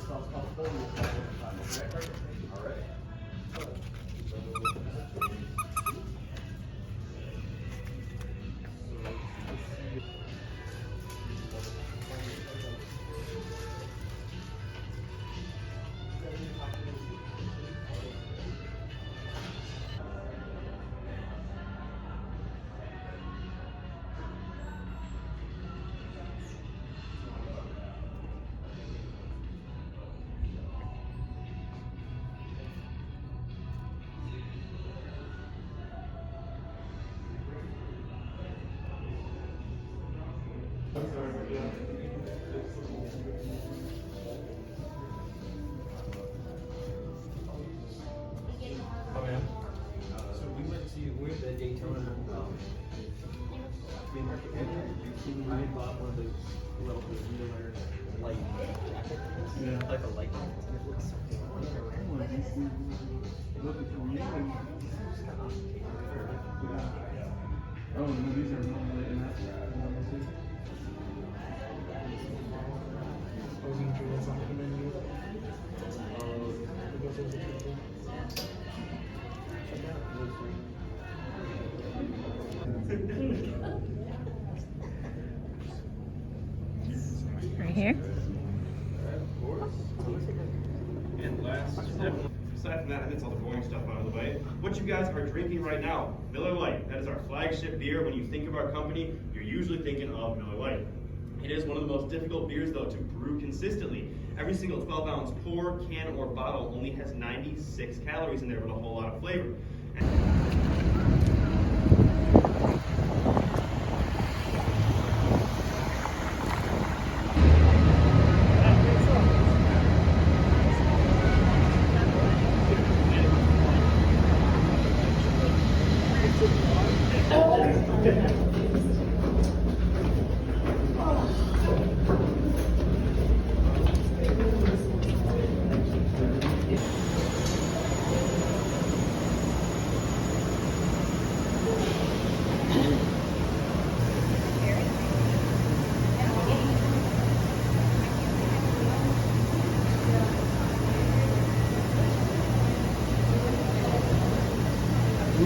So we went to, we're at the Daytona flea market. I bought one of the little Miller light jacket. Yeah. Like a light one. And it looks so good. Oh, no, these are normally in that. Right here. And last, aside from that, I think it's all the boring stuff out of the way. What you guys are drinking right now, Miller Lite. That is our flagship beer. When you think of our company, you're usually thinking of Miller Lite. It is one of the most difficult beers, though, to brew consistently. Every single 12-ounce pour, can, or bottle only has 96 calories in there with a whole lot of flavor.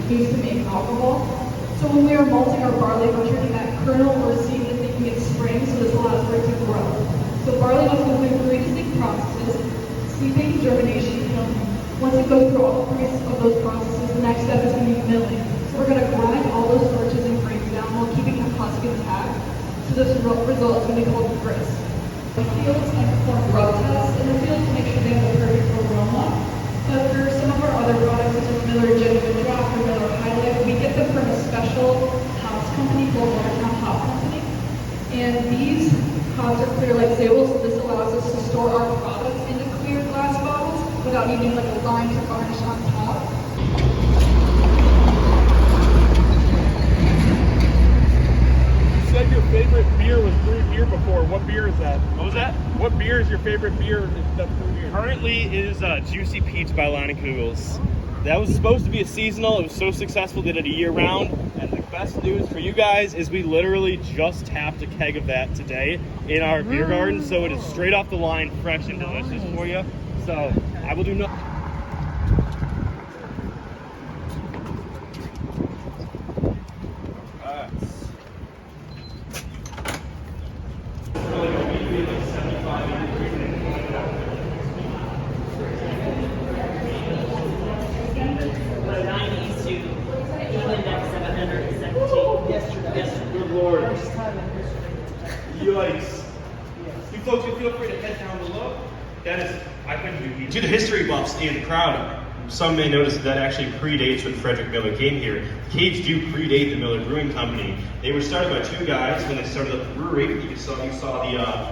Use to make alcohol. So when we are malting our barley, we're turning that kernel or seed and making it spring, so this allows for it to grow. So barley must go through 3 distinct processes: steeping, germination, kilning. Once it goes through all 3 of those processes, the next step is going to be milling. So we're going to grind all those starches and grains down while keeping the husk intact. So this result is going to be called grist. The fields and perform rub tests in the field to make sure they have the perfect aroma. But for some of our other products, such as Miller Genuine Draft or Miller High Life, we get them from a special house company called Watertown Hop Company. And these hops are clear like sable, so this allows us to store our products into clear glass bottles without needing like a line to garnish on top. You said your favorite beer was brewed here before. What beer is that? What was that? What beer is your favorite beer that's brewed here? Currently, it is Juicy Peach by Kugels. That was supposed to be a seasonal. It was so successful, did it a year round. And the best news for you guys is we literally just tapped a keg of that today in our beer garden. So it is straight off the line, fresh and delicious for you. So I will do nothing. Good Lord. Yikes. You folks can feel free to head down below. That is, I couldn't do either. To the history buffs in the crowd, some may notice that actually predates when Frederick Miller came here. The caves do predate the Miller Brewing Company. They were started by 2 guys when they started up the brewery. You saw the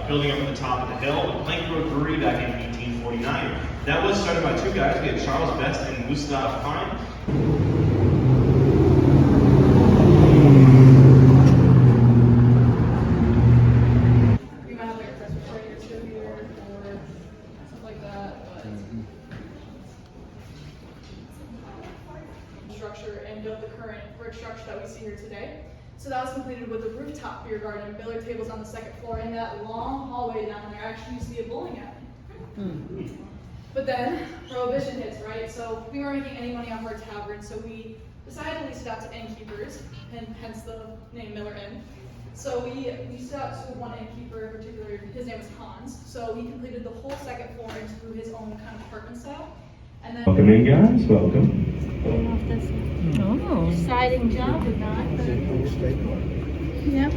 building up at the top of the hill, the Plank Road Brewery back in 1849. That was started by 2 guys. We had Charles Best and Gustav Klein. Structure and built the current brick structure that we see here today. So that was completed with a rooftop beer garden, billiard tables on the 2nd floor, and that long hallway down there actually used to be a bowling alley. But then Prohibition hits, right? So we weren't making any money off our tavern, so we decided to lease it out to innkeepers, and hence the name Miller Inn. So we leased it out to one innkeeper in particular. His name was Hans. So he completed the whole second floor into his own kind of apartment style. And then Welcome in, guys. Welcome. Oh. Exciting job or not? Yep.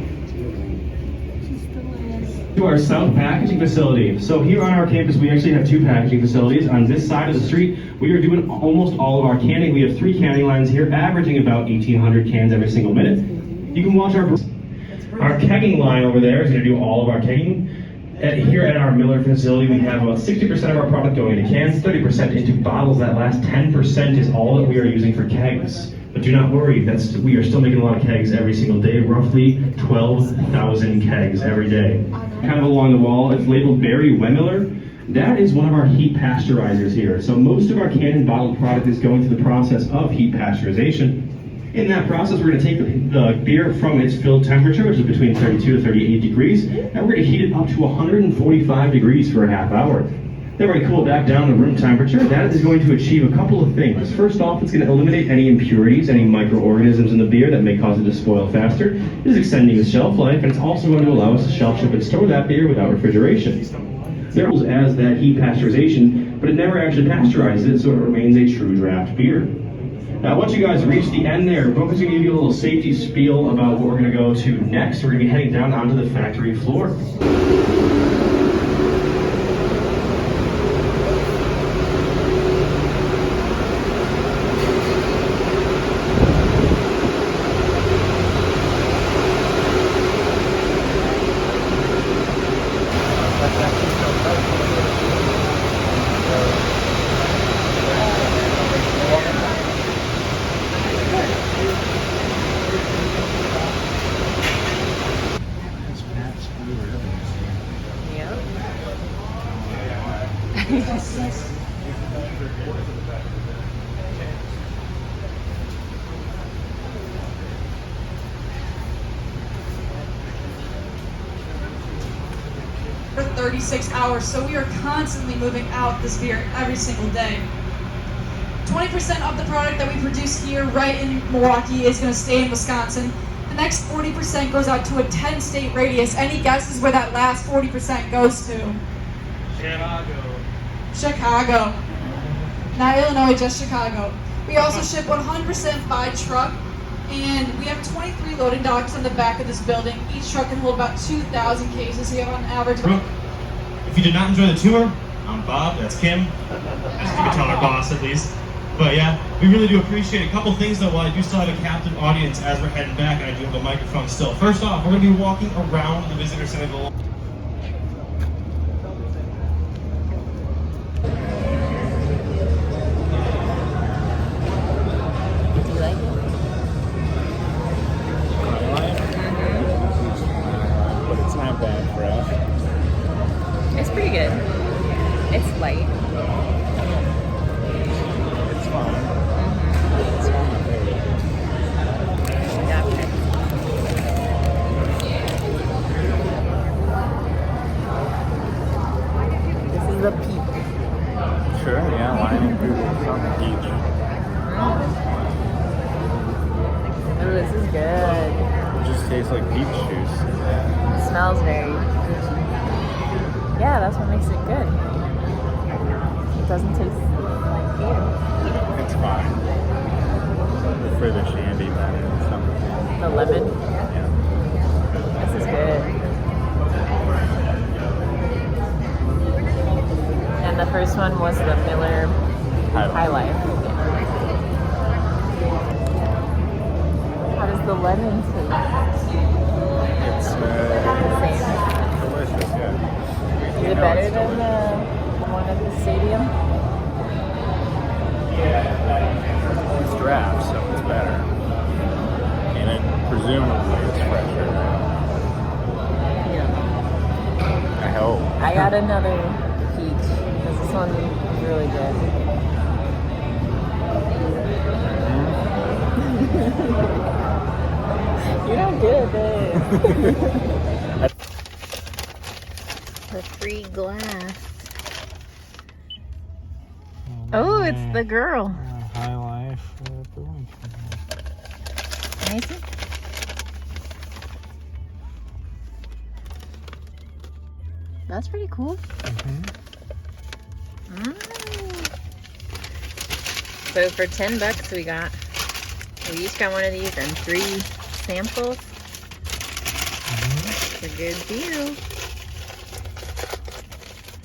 To our south packaging facility. So here on our campus, we actually have two packaging facilities. On this side of the street, we are doing almost all of our canning. We have 3 canning lines here, averaging about 1,800 cans every single minute. You can watch our kegging line over there is going to do all of our kegging. Here at our Miller facility, we have about 60% of our product going into cans, 30% into bottles. That last 10% is all that we are using for kegs. But do not worry, we are still making a lot of kegs every single day, roughly 12,000 kegs every day. Kind of along the wall, it's labeled Barry Wemiller. That is one of our heat pasteurizers here. So most of our canned and bottled product is going through the process of heat pasteurization. In that process, we're going to take the beer from its filled temperature, which is between 32 to 38 degrees, and we're going to heat it up to 145 degrees for a half hour. Then we're going to cool it back down to room temperature. That is going to achieve a couple of things. First off, it's going to eliminate any impurities, any microorganisms in the beer that may cause it to spoil faster. It is extending its shelf life, and it's also going to allow us to shelf ship and store that beer without refrigeration. There is as that heat pasteurization, but it never actually pasteurizes it, so it remains a true draft beer. Now, once you guys reach the end there, Brooke is going to give you a little safety spiel about what we're going to go to next. We're going to be heading down onto the factory floor. For 36 hours, so we are constantly moving out this beer every single day. 20% of the product that we produce here right in Milwaukee is going to stay in Wisconsin. The next 40% goes out to a 10-state radius. Any guesses where that last 40% goes to? Chicago. Not Illinois, just Chicago. We also ship 100% by truck, and we have 23 loading docks on the back of this building. Each truck can hold about 2,000 cases, so you have on average. Brooke, if you did not enjoy the tour, I'm Bob, that's Kim. As you can tell, our boss at least. But yeah, we really do appreciate it. A couple things though, while I do still have a captive audience as we're heading back, and I do have a microphone still. First off, we're going to be walking around the visitor center. It's pretty good. It's light. It's fun. It's yeah, okay. This is the peak. Sure, yeah, lime and Google on the beach. Oh, this is good. It just tastes like peach juice. It smells very. Yeah, that's what makes it good. It doesn't taste like beer. It's fine. For the shandy better than something. The lemon. Yeah. This is good. And the first one was the Miller High Life. How does the lemon taste? It's The same. delicious, yeah. Is it better than the one at the stadium? It's draft, so it's better. And it presumably it's fresher. Yeah. I hope. I got another peach because this one is really good. You're not good at this. The free glass. Oh, it's the girl. High Life Brewing Company. Can you see? That's pretty cool. Mm. So for $10 we each got one of these and 3 samples. It's a good deal.